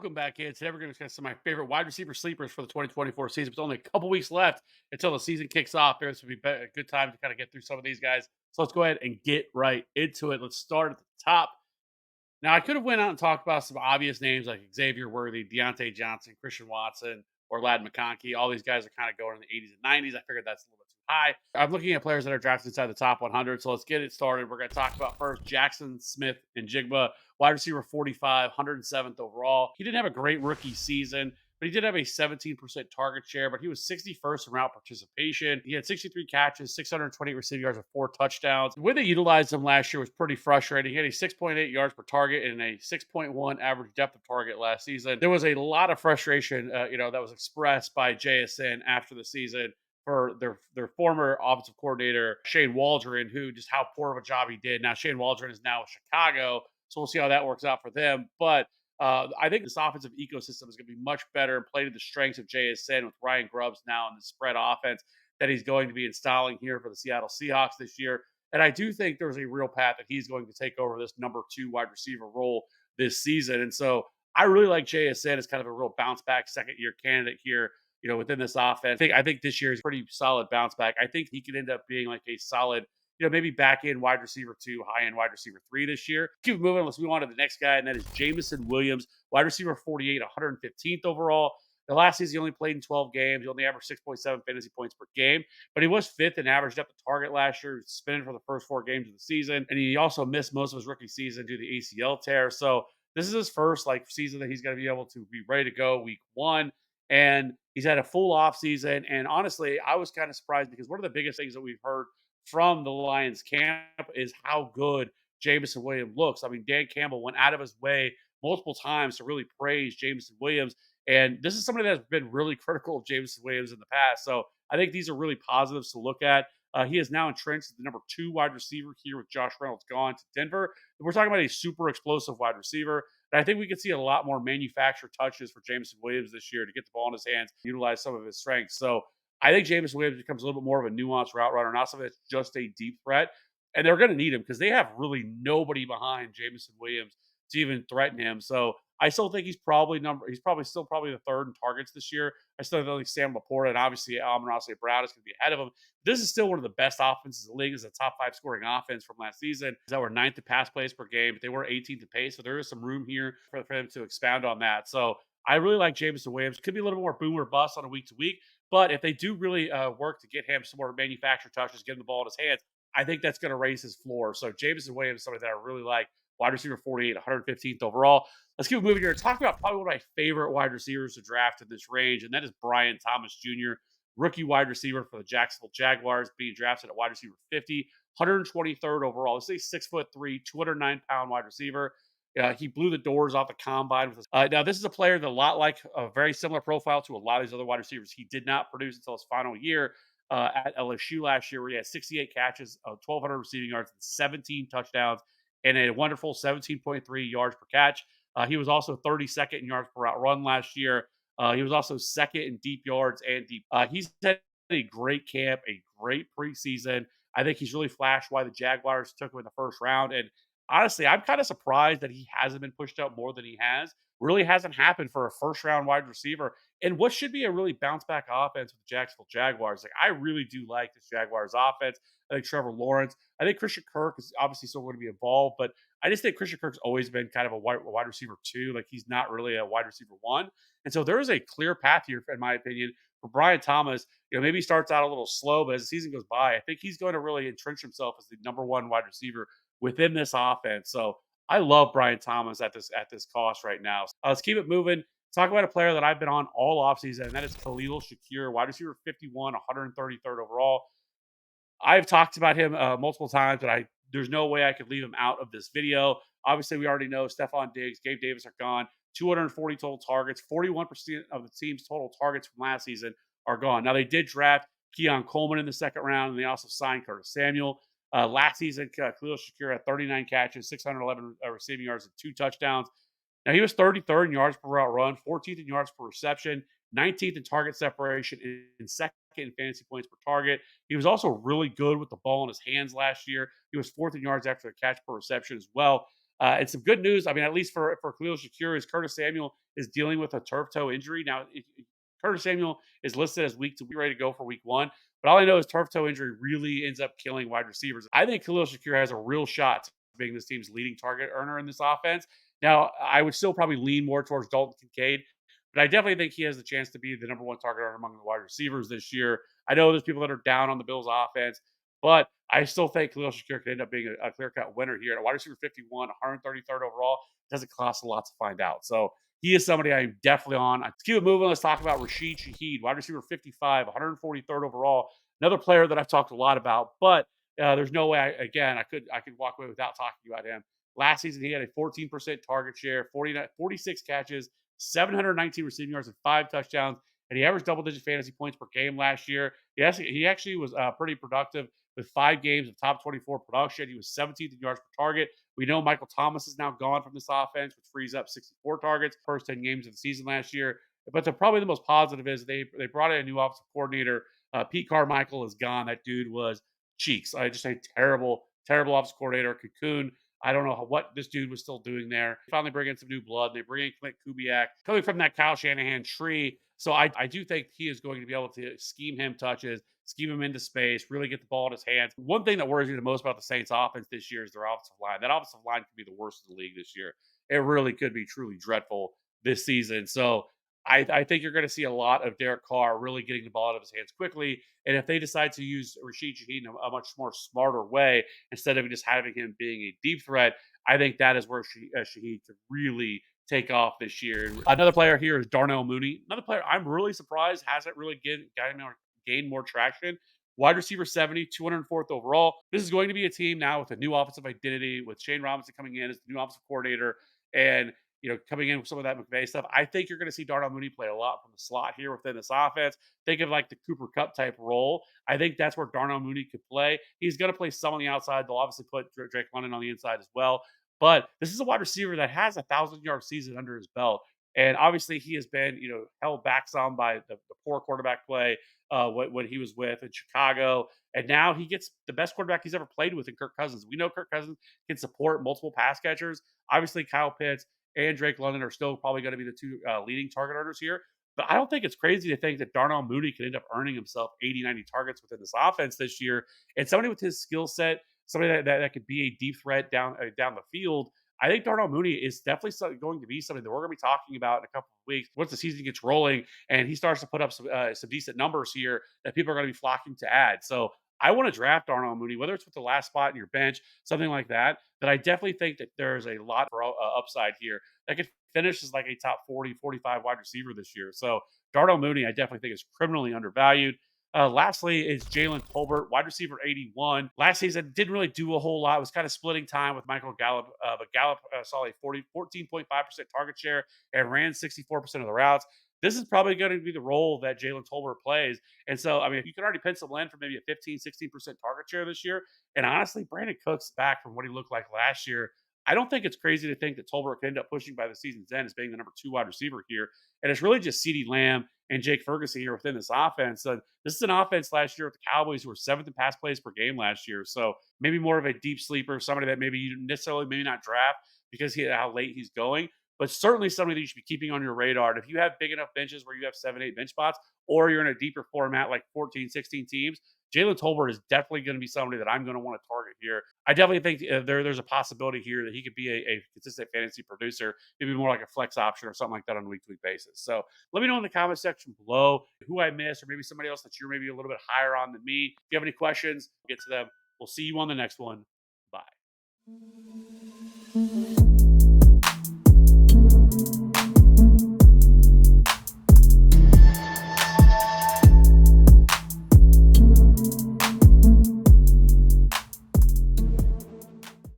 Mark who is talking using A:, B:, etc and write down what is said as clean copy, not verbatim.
A: welcome back in. Today we're going to discuss some of my favorite wide receiver sleepers for the 2024 season. It's only a couple weeks left until the season kicks off. This would be a good time to kind of get through some of these guys. So let's go ahead and get right into it. Let's start at the top. Now, I could have went out and talked about some obvious names like Xavier Worthy, Deontay Johnson, Christian Watson, or Lad McConkey. All these guys are kind of going in the 80s and 90s. I figured that's a little bit too high. I'm looking at players that are drafted inside the top 100. So let's get it started. We're going to talk about first Jaxon Smith-Njigba, wide receiver 45, 107th overall. He didn't have a great rookie season, but he did have a 17% target share, but he was 61st in route participation. He had 63 catches, 620 receiving yards, and 4 touchdowns. The way they utilized him last year was pretty frustrating. He had a 6.8 yards per target and a 6.1 average depth of target last season. There was a lot of frustration, that was expressed by JSN after the season for their former offensive coordinator, Shane Waldron, who just how poor of a job he did. Now, Shane Waldron is now with Chicago, so we'll see how that works out for them. But I think this offensive ecosystem is going to be much better and play to the strengths of JSN with Ryan Grubbs now in the spread offense that he's going to be installing here for the Seattle Seahawks this year. And I do think there's a real path that he's going to take over this number 2 wide receiver role this season. And so I really like JSN as kind of a real bounce back second year candidate here, within this offense. I think this year is a pretty solid bounce back. I think he could end up being like a solid maybe back in wide receiver 2, high end wide receiver 3 this year. Keep it moving. Let's move on to the next guy, and that is Jameson Williams, wide receiver 48, 115th overall. The last season, he only played in 12 games. He only averaged 6.7 fantasy points per game, but he was 5th in average depth of target last year, suspended for the first 4 games of the season. And he also missed most of his rookie season due to the ACL tear. So this is his first season that he's going to be able to be ready to go week 1. And he's had a full off season. And honestly, I was kind of surprised because one of the biggest things that we've heard from the Lions camp is how good Jameson Williams looks. I mean, Dan Campbell went out of his way multiple times to really praise Jameson Williams. And this is somebody that's been really critical of Jameson Williams in the past. So I think these are really positives to look at. He is now entrenched as the number 2 wide receiver here with Josh Reynolds gone to Denver. We're talking about a super explosive wide receiver. And I think we could see a lot more manufactured touches for Jameson Williams this year to get the ball in his hands, utilize some of his strengths. So I think Jameson Williams becomes a little bit more of a nuanced route runner, not something that's just a deep threat. And they're going to need him because they have really nobody behind Jameson Williams to even threaten him. So I still think he's probably still probably the 3rd in targets this year. I still think Sam Laporta and obviously Amon-Ra St. Brown is going to be ahead of him. This is still one of the best offenses in the league. It's a top 5 scoring offense from last season. That were 9th in pass plays per game, but they were 18th in pace. So there is some room here for them to expound on that. So I really like Jameson Williams. Could be a little more boom or bust on a week to week, but if they do really work to get him some more manufactured touches, get him the ball in his hands, I think that's going to raise his floor. So Jameson Williams is somebody that I really like. Wide receiver 48, 115th overall. Let's keep it moving here and talk about probably one of my favorite wide receivers to draft in this range, and that is Brian Thomas Jr., rookie wide receiver for the Jacksonville Jaguars, being drafted at wide receiver 50, 123rd overall. This is a 6'3", 209-pound wide receiver. He blew the doors off the combine. Now, this is a player that a lot like a very similar profile to a lot of these other wide receivers. He did not produce until his final year at LSU last year, where he had 68 catches, 1,200 receiving yards, and 17 touchdowns, and a wonderful 17.3 yards per catch. He was also 32nd in yards per route run last year. He was also 2nd in deep yards and deep. He's had a great camp, a great preseason. I think he's really flashed why the Jaguars took him in the first round. And honestly, I'm kind of surprised that he hasn't been pushed up more than he has. Really hasn't happened for a first round wide receiver. And what should be a really bounce back offense with the Jacksonville Jaguars. I really do like this Jaguars offense. I think Trevor Lawrence. I think Christian Kirk is obviously still going to be involved, but I just think Christian Kirk's always been kind of a wide receiver 2. He's not really a wide receiver 1. And so there is a clear path here, in my opinion, for Brian Thomas. Maybe he starts out a little slow, but as the season goes by, I think he's going to really entrench himself as the number 1 wide receiver within this offense. So I love Brian Thomas at this cost right now. Let's keep it moving. Talk about a player that I've been on all offseason, and that is Khalil Shakir, wide receiver 51, 133rd overall. I've talked about him multiple times, but there's no way I could leave him out of this video. Obviously, we already know Stephon Diggs, Gabe Davis are gone. 240 total targets. 41% of the team's total targets from last season are gone. Now, they did draft Keon Coleman in the 2nd round, and they also signed Curtis Samuel. Last season, Khalil Shakir had 39 catches, 611 receiving yards, and 2 touchdowns. Now, he was 33rd in yards per route run, 14th in yards per reception, 19th in target separation, and 2nd in fantasy points per target. He was also really good with the ball in his hands last year. He was 4th in yards after the catch per reception as well. And some good news, I mean, at least for Khalil Shakir, is Curtis Samuel is dealing with a turf toe injury. Now, Curtis Samuel is listed as week to be ready to go for week one. But all I know is turf toe injury really ends up killing wide receivers. I think Khalil Shakir has a real shot to being this team's leading target earner in this offense. Now, I would still probably lean more towards Dalton Kincaid, but I definitely think he has the chance to be the number one target earner among the wide receivers this year. I know there's people that are down on the Bills offense, but I still think Khalil Shakir could end up being a clear cut winner here. At a wide receiver 51, 133rd overall, doesn't cost a lot to find out. So he is somebody I'm definitely on. Let's keep it moving. Let's talk about Rashid Shaheed, wide receiver 55, 143rd overall. Another player that I've talked a lot about, but there's no way. I could walk away without talking about him. Last season, he had a 14% target share, 46 catches, 719 receiving yards, and 5 touchdowns. And he averaged double-digit fantasy points per game last year. He actually was pretty productive with 5 games of top 24 production. He was 17th in yards per target. We know Michael Thomas is now gone from this offense, which frees up 64 targets first 10 games of the season last year. But probably the most positive is they brought in a new offensive coordinator. Pete Carmichael is gone. That dude was cheeks. I just say terrible, terrible offensive coordinator. Cocoon. I don't know what this dude was still doing there. They finally bring in some new blood. They bring in Clint Kubiak coming from that Kyle Shanahan tree. So I do think he is going to be able to scheme him touches, scheme him into space, really get the ball in his hands. One thing that worries me the most about the Saints offense this year is their offensive line. That offensive line could be the worst in the league this year. It really could be truly dreadful this season. So I think you're going to see a lot of Derek Carr really getting the ball out of his hands quickly. And if they decide to use Rashid Shaheed in a much more smarter way, instead of just having him being a deep threat, I think that is where Shaheed could really take off this year. Another player here is Darnell Mooney. Another player I'm really surprised hasn't really gained more traction. Wide receiver 70, 204th overall. This is going to be a team now with a new offensive identity, with Shane Robinson coming in as the new offensive coordinator. And coming in with some of that McVay stuff, I think you're going to see Darnell Mooney play a lot from the slot here within this offense. Think of like the Cooper Cup type role. I think that's where Darnell Mooney could play. He's going to play some on the outside. They'll obviously put Drake London on the inside as well. But this is a wide receiver that has 1,000-yard season under his belt. And obviously, he has been, held back some by the poor quarterback play when he was with in Chicago. And now he gets the best quarterback he's ever played with in Kirk Cousins. We know Kirk Cousins can support multiple pass catchers. Obviously, Kyle Pitts and Drake London are still probably going to be the two leading target earners here. But I don't think it's crazy to think that Darnell Mooney could end up earning himself 80, 90 targets within this offense this year. And somebody with his skill set, somebody that could be a deep threat down the field. I think Darnell Mooney is definitely going to be something that we're going to be talking about in a couple of weeks once the season gets rolling and he starts to put up some decent numbers here that people are going to be flocking to add. So I want to draft Darnell Mooney, whether it's with the last spot in your bench, something like that. But I definitely think that there's a lot for upside here that could finish as like a top 40, 45 wide receiver this year. So Darnell Mooney, I definitely think is criminally undervalued. Lastly is Jalen Tolbert, wide receiver 81. Last season didn't really do a whole lot. Was kind of splitting time with Michael Gallup, but Gallup saw a 14.5% target share and ran 64% of the routes. This is probably going to be the role that Jalen Tolbert plays. And so, I mean, you can already pencil in for maybe a 15, 16% target share this year. And honestly, Brandon Cooks back from what he looked like last year. I don't think it's crazy to think that Tolbert could end up pushing by the season's end as being the number 2 wide receiver here. And it's really just CeeDee Lamb and Jake Ferguson here within this offense. So this is an offense last year with the Cowboys who were 7th in pass plays per game last year. So maybe more of a deep sleeper, somebody that maybe you necessarily maybe not draft because how late he's going, but certainly somebody that you should be keeping on your radar. And if you have big enough benches where you have 7, 8 bench spots, or you're in a deeper format like 14, 16 teams, Jalen Tolbert is definitely going to be somebody that I'm going to want to target here. I definitely think there's a possibility here that he could be a consistent fantasy producer, maybe more like a flex option or something like that on a week-to-week basis. So let me know in the comment section below who I missed or maybe somebody else that you're maybe a little bit higher on than me. If you have any questions, get to them. We'll see you on the next one. Bye.